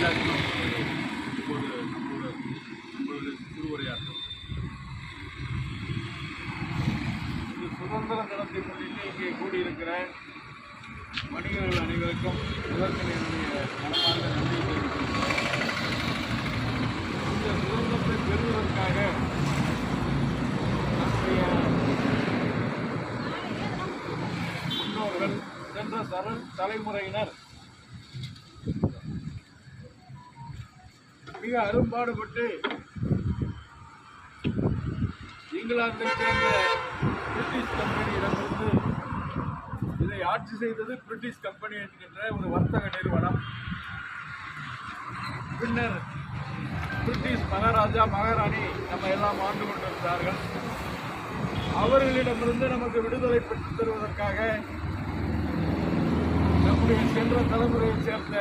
ராஜாஜினும் இப்போது நம்மளோட திருவுரையாற்றும். இது சுதந்திர தினத்தை முன்னிட்டு இங்கே கூடியிருக்கிற வணிகர்கள் அனைவருக்கும் முதற்கன் என்னுடைய மனமார்ந்த நன்றி தெரிவிக்கின்றேன். இந்த சுதந்திரத்தை பெறுவதற்காக நம்முடைய முன்னோர்கள் சென்ற தலைமுறையினர் மிக அரும்பாடுபட்டு இங்கிலாந்தை சேர்ந்த பிரிட்டிஷ் கம்பெனியிடமிருந்து இதை ஆட்சி செய்தது பிரிட்டிஷ் கம்பெனி என்கின்ற ஒரு வர்த்தக நிறுவனம். பின்னர் பிரிட்டிஷ் மகாராஜா மகாராணி நம்ம எல்லாம் ஆண்டு கொண்டிருந்தார்கள். அவர்களிடமிருந்து நமக்கு விடுதலை பெற்றுத் தருவதற்காக நம்முடைய சென்ற தலைமுறையை சேர்ந்த